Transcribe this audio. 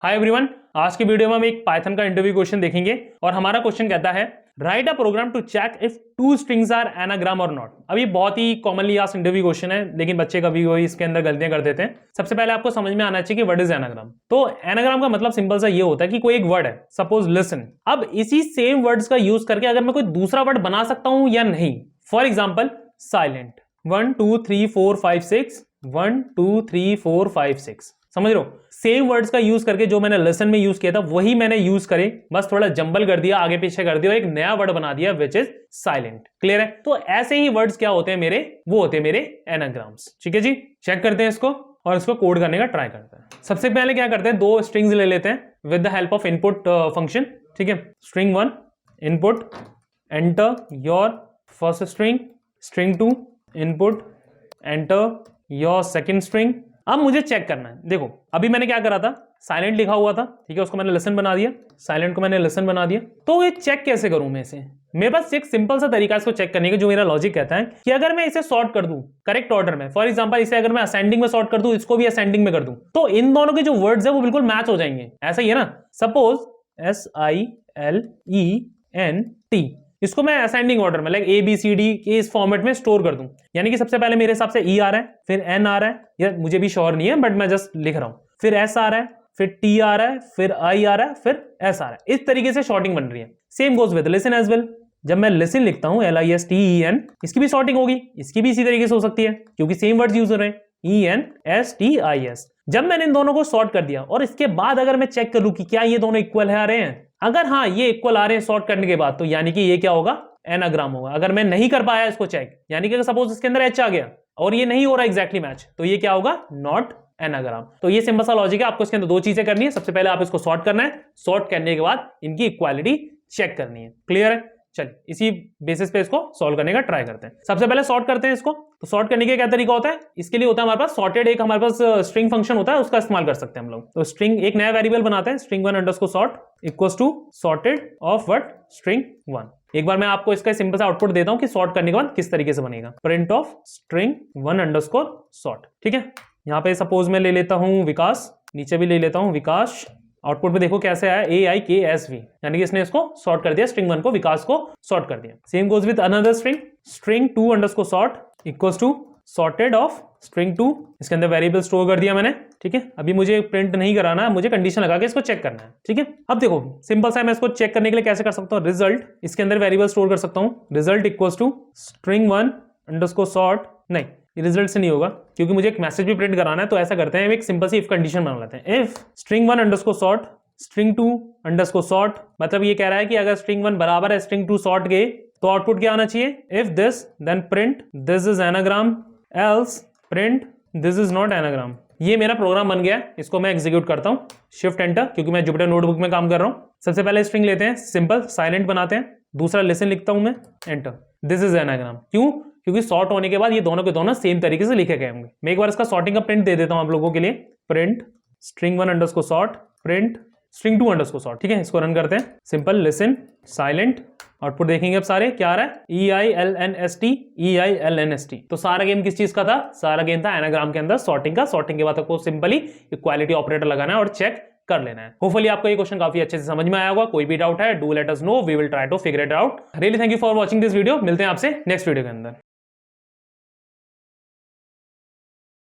Hi everyone, आज की video में हम एक पाइथन का इंटरव्यू क्वेश्चन देखेंगे और हमारा क्वेश्चन कहता है write a program to check if two strings are anagram और नॉट। अब ये बहुत ही कॉमनली आस्क्ड इंटरव्यू क्वेश्चन है, लेकिन बच्चे कभी कोई इसके अंदर गलतियां कर देते हैं। सबसे पहले आपको समझ में आना चाहिए कि व्हाट इज एनाग्राम। तो एनाग्राम का मतलब सिंपल सा ये होता है कि कोई एक वर्ड है, सपोज लिसन। अब इसी सेम वर्ड्स का यूज करके अगर मैं कोई दूसरा वर्ड बना सकता हूं या नहीं। For example silent, 1 2 3 4 5 6, 1 2 3 4 5 6। समझ रहे हो, सेम वर्ड्स का यूज करके जो मैंने लेसन में यूज किया था वही मैंने यूज करे, बस थोड़ा जंबल कर दिया, आगे पीछे कर दिया और एक नया वर्ड बना दिया विच इज साइलेंट। क्लियर है? तो ऐसे ही वर्ड्स क्या होते हैं मेरे, वो होते हैं मेरे एनाग्राम्स। ठीक है जी, चेक करते हैं इसको और इसको कोड करने का ट्राई करते हैं। सबसे पहले क्या करते हैं, दो स्ट्रिंग्स ले लेते हैं with the help of input function. ठीक है, string 1 input enter your first string, string 2 input enter your second string. अब मुझे चेक करना है, देखो अभी मैंने क्या करा था, साइलेंट लिखा हुआ था, ठीक है, उसको मैंने लेसन बना दिया, साइलेंट को मैंने लेसन बना दिया। तो ये चेक कैसे करूं मैं इसे? मेरे पास एक सिंपल सा तरीका इसको चेक करने का, जो मेरा लॉजिक कहता है कि अगर मैं इसे सॉर्ट कर दूं करेक्ट ऑर्डर में, फॉर एग्जांपल इसे अगर मैं असेंडिंग में सॉर्ट कर दूं, इसको भी असेंडिंग में कर दूं, तो इन दोनों के जो वर्ड्स है वो बिल्कुल मैच हो जाएंगे। ऐसा ही है ना, सपोज SILENT, इसको मैं असेंडिंग ऑर्डर में लाइक ABCD के इस फॉर्मेट में स्टोर कर दूं, यानी कि सबसे पहले मेरे हिसाब से E आ रहा है, फिर N आ रहा है, या मुझे भी श्योर नहीं है बट मैं जस्ट लिख रहा हूं, फिर S आ रहा है, फिर T आ रहा है, फिर I आ रहा है, फिर S आ रहा है। इस तरीके से शॉर्टिंग बन रही है। Same goes with listen as well. जब मैं लिसन लिखता हूं LISTEN, इसकी भी शॉर्टिंग होगी, इसकी भी इसी तरीके से हो सकती है क्योंकि सेम वर्ड्स यूज हो रहे हैं, ENSTIS। जब मैंने इन दोनों को सॉर्ट कर दिया और इसके बाद अगर मैं चेक करूं कि क्या ये दोनों इक्वल है आ रहे हैं, अगर हाँ ये इक्वल आ रहे हैं सॉर्ट करने के बाद, तो यानी कि ये क्या होगा, एनाग्राम होगा। अगर मैं नहीं कर पाया इसको चेक, यानी कि सपोज इसके अंदर H आ गया और ये नहीं हो रहा एग्जैक्टली मैच, तो ये क्या होगा, नॉट एनाग्राम। तो ये सिंपल सा लॉजिक है। आपको इसके अंदर दो चीजें करनी है, सबसे पहले आप इसको सॉर्ट करना है, सॉर्ट करने के बाद इनकी इक्वालिटी चेक करनी है। क्लियर है? चलिए इसी बेसिस पे इसको सॉल्व करने का ट्राई करते हैं। सबसे पहले सॉर्ट करते हैं इसको। तो सॉर्ट करने का क्या तरीका होता है, इसके लिए होता है हमारे पास सॉर्टेड, एक हमारे पास स्ट्रिंग फंक्शन होता है, उसका इस्तेमाल कर सकते हैं हम लोग। तो स्ट्रिंग एक नया वेरिएबल बनाते हैं, string 1 underscore sort equals to sorted of what, string 1। एक बार मैं आपको इसका सिंपल सा आउटपुट देता हूं कि सॉर्ट करने के बाद किस तरीके से बनेगा, print of string 1 underscore sort. ठीक है, यहां पे सपोज मैं ले लेता हूं विकास, नीचे भी ले लेता हूं विकास। आउटपुट में देखो कैसे आया, AIKSV, यानी कि इसने इसको सॉर्ट कर दिया, स्ट्रिंग 1 को, विकास को सॉर्ट कर दिया। Same goes with another string, string 2 underscore sort equals to sorted of string 2। इसके अंदर वेरिएबल स्टोर कर दिया मैंने। ठीक है, अभी मुझे प्रिंट नहीं कराना है, मुझे कंडीशन लगा के इसको चेक करना है। ठीक है, अब देखो सिंपल सा मैं इसको चेक करने के लिए कैसे कर सकता हूँ, रिजल्ट, इसके अंदर वेरिएबल स्टोर कर सकता हूँ, result equals to string 1 underscore sort. नहीं, रिजल्ट से नहीं होगा क्योंकि मुझे एक मैसेज भी प्रिंट कराना है। तो ऐसा करते हैं, एक सिंपल सी इफ कंडीशन बना लेते हैं, if string 1 underscore sort string 2 underscore sort. मतलब ये कह रहा है कि अगर स्ट्रिंग 1 बराबर है स्ट्रिंग 2 सॉर्ट के, तो आउटपुट क्या आना चाहिए, if this then print this is anagram, else print this is not anagram. ये मेरा प्रोग्राम बन गया है, इसको मैं एग्जीक्यूट करता हूं, शिफ्ट एंटर, क्योंकि मैं जुपिटर नोटबुक में काम कर रहा हूं। सबसे पहले स्ट्रिंग लेते हैं, सिंपल साइलेंट बनाते हैं, दूसरा लिसन लिखता हूं मैं, एंटर, दिस इज एनाग्राम। क्यों? क्योंकि सॉर्ट होने के बाद ये दोनों के दोनों सेम तरीके से लिखे गए होंगे। मैं एक बार इसका सॉर्टिंग का प्रिंट दे देता हूं आप लोगों के लिए, print string 1 underscore sort, print string 2 underscore sort. ठीक है, इसको रन करते हैं, सिंपल लिसन साइलेंट। आउटपुट देखेंगे अब सारे क्या आ रहा है, EILNST। तो सारा गेम किस चीज का था, सारा गेम था एनाग्राम के अंदर सॉर्टिंग का। सॉर्टिंग के बाद आपको सिंपली इक्वालिटी ऑपरेटर लगाना है और चेक कर लेना है। होपफुली आपको ये क्वेश्चन काफी अच्छे से समझ में आया होगा। कोई भी डाउट है, do let us know, we will try to figure it out. Really thank you for watching this video. मिलते हैं आपसे नेक्स्ट वीडियो के अंदर।